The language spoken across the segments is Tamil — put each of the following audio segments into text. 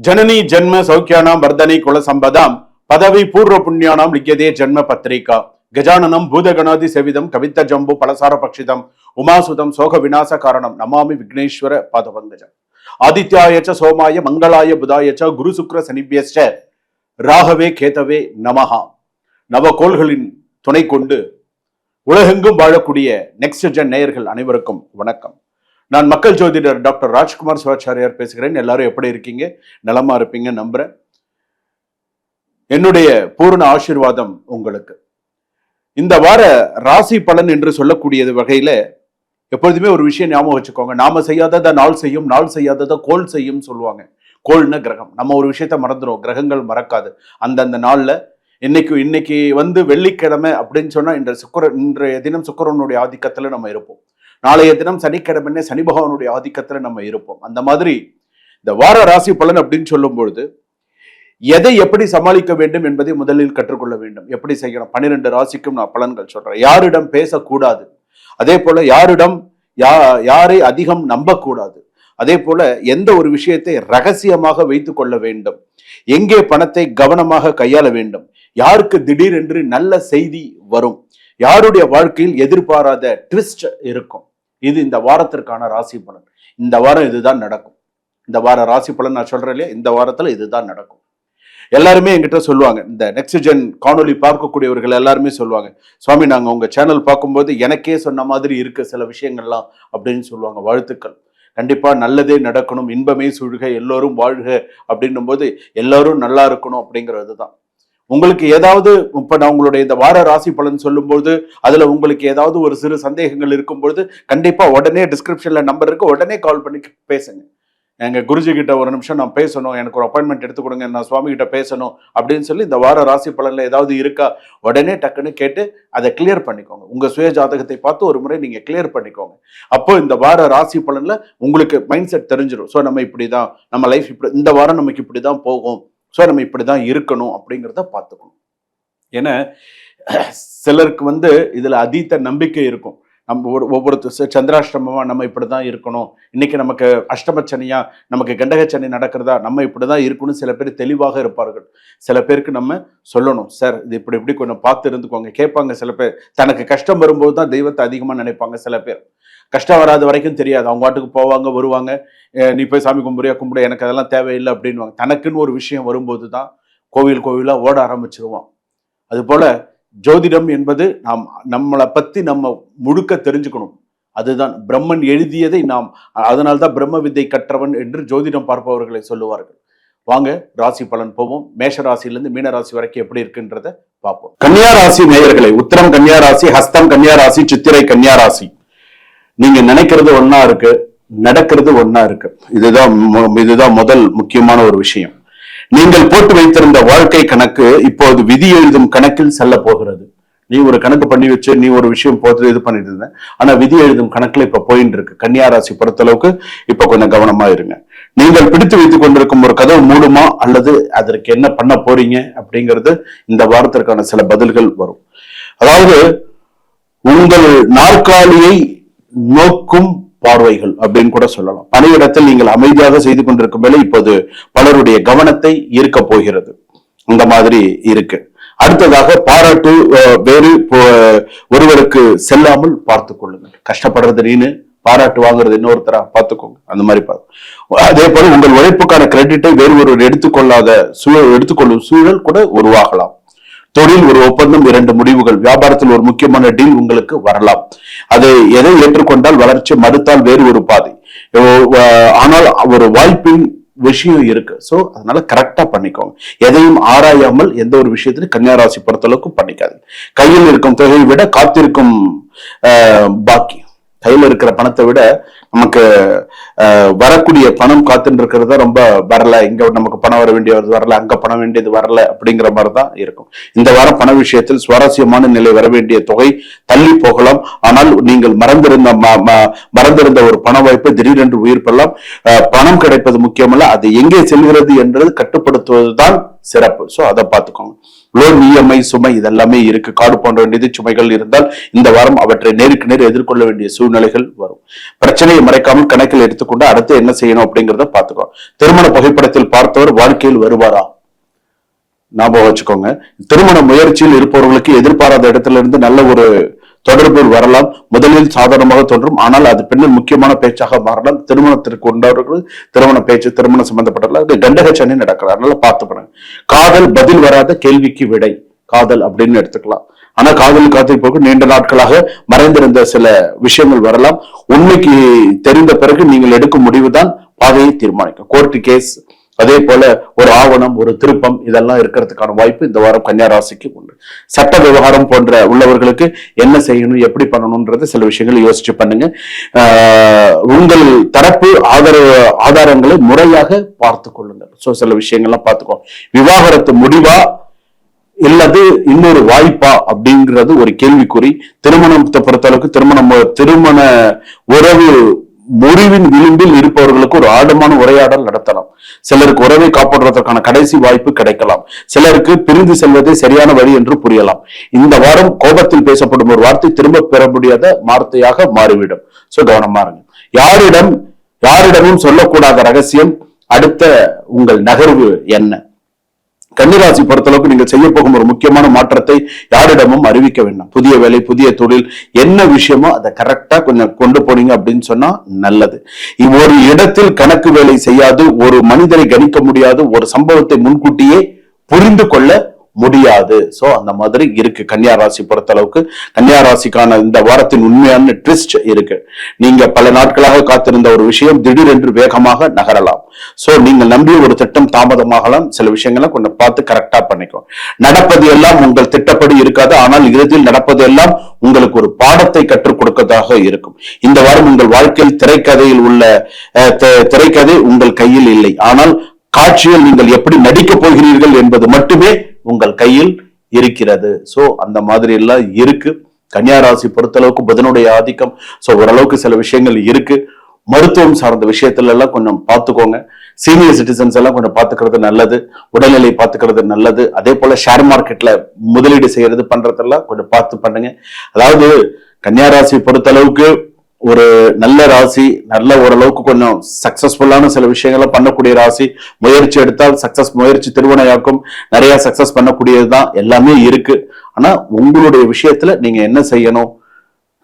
जननी जन्म सौख्यानां वर्धने कुल संपदां पदवी पूर्व पुण्यानां लिख्यते जन्म पत्रिका गजाननं भूतगणादि सेविदं कविता जम्बू पलसार पक्षितम उमासुतम शोक विनाश कारणम नमामि विघ्नेश्वर पादपंकजम आदित्याय च सोमाय मंगलाय बुधाय च गुरु शुक्र शनिभ्यश्च ராகவே கேதவே நமஹா. நவகோள்களின் துணை கொண்டு உலகெங்கும் வாழக்கூடிய நெக்ஸ்ட் ஜென் நேயர்கள் அனைவருக்கும் வணக்கம். நான் மக்கள் ஜோதிடர் டாக்டர் ராஜ்குமார் சிவாச்சாரியார் பேசுகிறேன். எல்லாரும் எப்படி இருக்கீங்க? நலமா இருப்பீங்க நம்புறேன். என்னுடைய பூர்ண ஆசீர்வாதம் உங்களுக்கு. இந்த வார ராசி பலன் என்று சொல்லக்கூடியது வகையில எப்பொழுதுமே ஒரு விஷயம் ஞாபகம் வச்சுக்கோங்க. நாம செய்யாததை நாள் செய்யும், நாள் செய்யாததை கோள் செய்யும் சொல்லுவாங்க. கோள்னா கிரகம். நம்ம ஒரு விஷயத்த மறந்துடும், கிரகங்கள் மறக்காது. அந்தந்த நாள்ல இன்னைக்கு வெள்ளிக்கிழமை அப்படின்னு சொன்னா இன்றைய தினம் சுக்கிரனுடைய ஆதிக்கத்துல நம்ம இருப்போம். நாளைய தினம் சனிக்கிழமை சனி பகவானுடைய ஆதிக்கத்துல நம்ம இருப்போம். அந்த மாதிரி இந்த வார ராசி பலன் அப்படின்னு சொல்லும் பொழுது எதை எப்படி சமாளிக்க வேண்டும் என்பதை முதலில் கற்றுக்கொள்ள வேண்டும். எப்படி செய்யணும்? 12 ராசிக்கும் நான் பலன்கள் சொல்றேன். யாரிடம் பேசக்கூடாது, அதே போல யாரை அதிகம் நம்பக்கூடாது, அதே போல எந்த ஒரு விஷயத்தை ரகசியமாக வைத்துக் கொள்ள வேண்டும், எங்கே பணத்தை கவனமாக கையாள வேண்டும், யாருக்கு திடீரென்று நல்ல செய்தி வரும், யாருடைய வாழ்க்கையில் எதிர்பாராத ட்விஸ்ட் இருக்கும். இது இந்த வாரத்திற்கான ராசி பலன். இந்த வாரம் இதுதான் நடக்கும். இந்த வார ராசி பலன் நான் சொல்றேன் இல்லையா, இந்த வாரத்துல இதுதான் நடக்கும். எல்லாருமே என்கிட்ட சொல்லுவாங்க, இந்த நெக்ஸ்ட் ஜென் காணொலி பார்க்கக்கூடியவர்கள் எல்லாருமே சொல்லுவாங்க, சுவாமி நாங்க உங்க சேனல் பார்க்கும்போது எனக்கே சொன்ன மாதிரி இருக்கு சில விஷயங்கள்லாம் அப்படின்னு சொல்லுவாங்க. வாழ்த்துக்கள். கண்டிப்பா நல்லதே நடக்கணும், இன்பமே சூழ்க, எல்லோரும் வாழ்க அப்படின்னும் போது எல்லாரும் நல்லா இருக்கணும் அப்படிங்கிறது தான். உங்களுக்கு ஏதாவது இப்ப நான் உங்களுடைய இந்த வார ராசி பலன் சொல்லும்போது அதுல உங்களுக்கு ஏதாவது ஒரு சிறு சந்தேகங்கள் இருக்கும்பொழுது கண்டிப்பா உடனே டிஸ்கிரிப்ஷன்ல நம்பர் இருக்கு, உடனே கால் பண்ணி பேசுங்க. எங்க குருஜி கிட்ட ஒரு நிமிஷம் நான் பேசணும், எனக்கு ஒரு அப்பாயின்மெண்ட் எடுத்து கொடுங்க, நான் சுவாமி கிட்ட பேசணும் அப்படின்னு சொல்லி இந்த வார ராசி பலன்ல ஏதாவது இருக்கா உடனே டக்குன்னு கேட்டு அதை கிளியர் பண்ணிக்கோங்க. உங்க சுய ஜாதகத்தை பார்த்து ஒரு முறை நீங்க கிளியர் பண்ணிக்கோங்க. அப்போ இந்த வார ராசி பலன்ல உங்களுக்கு மைண்ட் செட் தெரிஞ்சிடும். ஸோ நம்ம இப்படிதான், நம்ம லைஃப் இப்படி, இந்த வாரம் நமக்கு இப்படிதான் போகும், ஸோ நம்ம இப்படிதான் இருக்கணும் அப்படிங்கிறத பார்த்துக்கணும். ஏன்னா சிலருக்கு இதுல அதீத நம்பிக்கை இருக்கும். நம்ம ஒவ்வொருத்தர் சந்திராஷ்டமமா நம்ம இப்படிதான் இருக்கணும், இன்னைக்கு நமக்கு அஷ்டமச்சனியா, நமக்கு கண்டகச்சனி நடக்கிறதா, நம்ம இப்படிதான் இருக்கணும். சில பேர் தெளிவாக இருப்பார்கள். சில பேருக்கு நம்ம சொல்லணும், சார் இது இப்படி கொஞ்சம் பார்த்து இருந்துக்கோங்க கேட்பாங்க. சில பேர் தனக்கு கஷ்டம் வரும்போது தான் தெய்வத்தை அதிகமா நினைப்பாங்க. சில பேர் கஷ்டம் வராத வரைக்கும் தெரியாது, அவங்க வாட்டுக்கு போவாங்க வருவாங்க, நீ போய் சாமி கும்பிட, எனக்கு அதெல்லாம் தேவையில்லை அப்படின்வாங்க. தனக்குன்னு ஒரு விஷயம் வரும்போது தான் கோவிலா ஓட ஆரம்பிச்சிருவான். அது போல ஜோதிடம் என்பது நம்மளை பத்தி நம்ம முழுக்க தெரிஞ்சுக்கணும். அதுதான் பிரம்மன் எழுதியதை அதனால்தான் பிரம்ம வித்தை கற்றவன் என்று ஜோதிடம் பார்ப்பவர்களை சொல்லுவார்கள். வாங்க ராசி பலன் போவோம். மேஷ ராசியிலிருந்து மீன ராசி வரைக்கும் எப்படி இருக்குன்றத பார்ப்போம். கன்னியா ராசி நேயர்களை, உத்திரம் கன்னியா ராசி, ஹஸ்தம் கன்னியா ராசி, சித்திரை கன்னியா ராசி. நீங்க நினைக்கிறது ஒன்னா இருக்கு, நடக்கிறது ஒன்னா இருக்கு. இதுதான் முதல் முக்கியமான ஒரு விஷயம். நீங்கள் போட்டு வைத்திருந்த வாழ்க்கை கணக்கு இப்போது விதி எழுதும் கணக்கில் செல்ல போகிறது. நீ ஒரு கணக்கு பண்ணி வச்சு நீ ஒரு விஷயம் போட்டு இது பண்ணிட்டு இருந்த, ஆனா விதி எழுதும் கணக்குல இப்ப போயிட்டு இருக்கு. கன்னியா ராசி பொறுத்த அளவுக்கு இப்ப கொஞ்சம் கவனமா இருங்க. நீங்கள் பிடித்து வைத்துக் கொண்டிருக்கும் ஒரு கதவு மூடுமா அல்லது அதற்கு என்ன பண்ண போறீங்க அப்படிங்கிறது இந்த வாரத்திற்கான சில பதில்கள் வரும். அதாவது உங்கள் நாற்காலியை நோக்கும் பார்வைகள் அப்படின்னு கூட சொல்லலாம். பணியிடத்தில் நீங்கள் அமைதியாக செய்து கொண்டிருக்கும் வேலை இப்போது பலருடைய கவனத்தை ஈர்க்க போகிறது. இந்த மாதிரி இருக்கு. அடுத்ததாக பாராட்டு வேறு ஒருவருக்கு செல்லாமல் பார்த்துக் கொள்ளுங்கள். கஷ்டப்படுறது நீனு, பாராட்டு வாங்குறது இன்னொருத்தரா பார்த்துக்கோங்க. அந்த மாதிரி அதே போல உங்கள் உழைப்புக்கான கிரெடிட்டை வேறு ஒருவர் எடுத்துக்கொள்ளும் சூழல் கூட உருவாகலாம். தொழில் ஒரு ஒப்பந்தம், 2 முடிவுகள், வியாபாரத்தில் ஒரு முக்கியமான டீல் உங்களுக்கு வரலாம். அதை எதை ஏற்றுக்கொண்டால் வளர்ச்சி, மறுத்தால் வேறு ஒரு பாதை. ஆனால் ஒரு வாய்ப்பின் விஷயம் இருக்கு. சோ அதனால கரெக்டா பண்ணிக்கோங்க. எதையும் ஆராயாமல் எந்த ஒரு விஷயத்திலும் கன்னியாராசி பொறுத்தளவுக்கு பண்ணிக்காது. கையில் இருக்கும் தொகையை விட காத்திருக்கும் பாக்கி, கையில் இருக்கிற பணத்தை விட நமக்கு வரக்கூடிய பணம் காத்துட்டு இருக்கிறத ரொம்ப வரல, இங்க நமக்கு பணம் வர வேண்டியது வரல, அங்க பணம் வேண்டியது வரல அப்படிங்கிற மாதிரிதான் இருக்கும். இந்த வாரம் பண விஷயத்தில் சுவாரஸ்யமான நிலை வர வேண்டிய தொகை தள்ளி போகலாம். ஆனால் நீங்கள் மறந்திருந்த ஒரு பண வாய்ப்பை திடீரென்று உயிர் பெறலாம். பணம் கிடைப்பது முக்கியமல்ல, அது எங்கே செல்கிறது என்றது கட்டுப்படுத்துவதுதான் சிறப்பு. ஸோ அதை பார்த்துக்கோங்க. லோன் இஎம்ஐ சுமை இதெல்லாமே இருக்கு. காடு போன்ற நிதி சுமைகள் இருந்தால் இந்த வாரம் அவற்றை நேருக்கு நேர் எதிர்கொள்ள வேண்டிய சூழ்நிலைகள் வரும். பிரச்சனையை மறைக்காமல் கணக்கில் எடுத்துக்கொண்டு அடுத்து என்ன செய்யணும் அப்படிங்கிறத பார்த்துக்கோ. திருமண புகைப்படத்தில் பார்த்தவர் வாழ்க்கையில் வருவாரா? ஞாபகம் வச்சுக்கோங்க. திருமண முயற்சியில் இருப்பவர்களுக்கு எதிர்பாராத இடத்துல இருந்து நல்ல ஒரு தொடர்பு வரலாம். முதலில் சாதாரணமாக தோன்றும், ஆனால் அது பின்னர் முக்கியமான பேச்சாக மாறலாம். திருமணத்திற்கு உண்டவர்கள் திருமண பேச்சு, திருமணம் சம்பந்தப்பட்டல அது கண்டகச்சனி நடக்கிறார். அதனால பார்த்து பண்ணுங்க. காதல் பதில் வராத கேள்விக்கு விடை காதல் அப்படின்னு எடுத்துக்கலாம். ஆனா காதல் காத்திருப்போருக்கு நீண்ட நாட்களாக மறைந்திருந்த சில விஷயங்கள் வரலாம். உண்மைக்கு தெரிந்த பிறகு நீங்கள் எடுக்கும் முடிவுதான் பாதையை தீர்மானிக்கும். கோர்ட்டு கேஸ், அதே போல ஒரு ஆவணம், ஒரு திருப்பம் இதெல்லாம் இருக்கிறதுக்கான வாய்ப்பு இந்த வாரம் கன்னியா ராசிக்கு உண்டு. சட்ட விவகாரம் போன்ற உள்ளவர்களுக்கு என்ன செய்யணும், எப்படி பண்ணணும்ன்றது சில விஷயங்கள் யோசிச்சு பண்ணுங்க. உங்கள் தரப்பு ஆதாரங்களை முறையாக பார்த்து கொள்ளுங்கள். சோ சில விஷயங்கள்லாம் பார்த்துக்கோ. விவாகரத்து முடிவா இல்லது இன்னொரு வாய்ப்பா அப்படிங்கிறது ஒரு கேள்விக்குறி. திருமணத்தை பொறுத்தளவுக்கு திருமண உறவு முறிவின் விளிம்பில் இருப்பவர்களுக்கு ஒரு ஆழமான உரையாடல் நடத்தலாம். சிலருக்கு உறவை காப்பாற்றுவதற்கான கடைசி வாய்ப்பு கிடைக்கலாம். சிலருக்கு பிரிந்து செல்வதே சரியான வழி என்று புரியலாம். இந்த வாரம் கோபத்தில் பேசப்படும் ஒரு வார்த்தை திரும்ப பெற முடியாத வார்த்தையாக மாறிவிடும். சோ கவனமா இருங்க. யாரிடமும் சொல்லக்கூடாத ரகசியம். அடுத்த உங்கள் நகர்வு என்ன? கன்னிராசி பொறுத்தளவுக்கு நீங்கள் செய்ய போகும் ஒரு முக்கியமான மாற்றத்தை யாரிடமும் அறிவிக்க வேண்டாம். புதிய வேலை, புதிய தொழில், என்ன விஷயமோ அதை கரெக்டா கொஞ்சம் கொண்டு போனீங்க அப்படின்னு சொன்னா நல்லது. ஒரு இடத்தில் கணக்கு வேலை செய்யாது, ஒரு மனிதரை கணிக்க முடியாது, ஒரு சம்பவத்தை முன்கூட்டியே புரிந்து கொள்ள முடியாது. சோ அந்த மாதிரி இருக்கு கன்னியா ராசி பொறுத்தளவுக்கு. கன்னியா ராசிக்கான இந்த வாரத்தின் உண்மையான ட்விஸ்ட் இருக்கு. நீங்க பல நாட்களாக காத்திருந்த ஒரு விஷயம் திடீரென்று வேகமாக நகரலாம். சோ நீங்கள் நம்பிய ஒரு திட்டம் தாமதமாகலாம். சில விஷயங்களை கொஞ்சம் பார்த்து கரெக்டா பண்ணிக்கோ. நடப்பது எல்லாம் உங்கள் திட்டப்படி இருக்காது, ஆனால் இறுதியில் நடப்பது எல்லாம் உங்களுக்கு ஒரு பாடத்தை கற்றுக் கொடுக்கதாக இருக்கும். இந்த வாரம் உங்கள் வாழ்க்கையில் திரைக்கதையில் உள்ள திரைக்கதை உங்கள் கையில் இல்லை, ஆனால் காட்சியில் நீங்கள் எப்படி நடிக்கப் போகிறீர்கள் என்பது மட்டுமே உங்கள் கையில் இருக்கிறது. சோ அந்த மாதிரி எல்லாம் இருக்கு. கன்னியா ராசி பொறுத்தளவுக்கு புதனுடைய ஆதிக்கம். சோ ஓரளவுக்கு சில விஷயங்கள் இருக்கு. மருத்துவம் சார்ந்த விஷயத்துல எல்லாம் கொஞ்சம் பார்த்துக்கோங்க. சீனியர் சிட்டிசன்ஸ் எல்லாம் கொஞ்சம் பார்த்துக்கிறது நல்லது. உடல்நிலை பார்த்துக்கிறது நல்லது. அதே போல ஷேர் மார்க்கெட்ல முதலீடு செய்யறது பண்றதெல்லாம் கொஞ்சம் பார்த்து பண்ணுங்க. அதாவது கன்னியா ராசி பொறுத்தளவுக்கு ஒரு நல்ல ராசி, நல்ல ஓரளவுக்கு கொஞ்சம் சக்சஸ்ஃபுல்லான சில விஷயங்களை பண்ணக்கூடிய ராசி. முயற்சி எடுத்தால் சக்சஸ், முயற்சி திருவினையாக்கும். நிறைய சக்சஸ் பண்ணக்கூடியதுதான், எல்லாமே இருக்கு. ஆனா உங்களுடைய விஷயத்துல நீங்க என்ன செய்யணும்?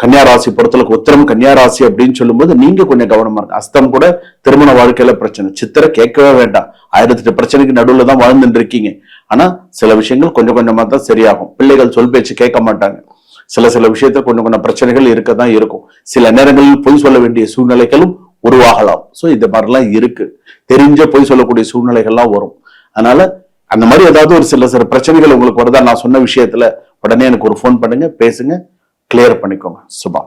கன்னியா ராசி பொறுத்தளவுக்கு உத்திரம் கன்னியா ராசி அப்படின்னு சொல்லும்போது நீங்க கொஞ்சம் கவனமா இருக்கு. அஸ்தம் கூட திருமண வாழ்க்கையில பிரச்சனை, சித்திரை கேட்கவே வேண்டாம். 1008 பிரச்சனைக்கு நடுவுல தான் வாழ்ந்துட்டு இருக்கீங்க. ஆனா சில விஷயங்கள் கொஞ்சம் கொஞ்சமா தான் சரியாகும். பிள்ளைகள் சொல் பேச்சு கேட்க மாட்டாங்க. சில விஷயத்துல கொஞ்சம் கொஞ்சம் பிரச்சனைகள் இருக்கதான் இருக்கும். சில நேரங்களில் பொய் சொல்ல வேண்டிய சூழ்நிலைகளும் உருவாகலாம். சோ இந்த மாதிரிலாம் இருக்கு. தெரிஞ்ச பொய் சொல்லக்கூடிய சூழ்நிலைகள்லாம் வரும். அதனால அந்த மாதிரி ஏதாவது ஒரு சில பிரச்சனைகள் உங்களுக்கு வருதா, நான் சொன்ன விஷயத்துல உடனே எனக்கு ஒரு ஃபோன் பண்ணுங்க, பேசுங்க, கிளியர் பண்ணிக்கோங்க. சுபா.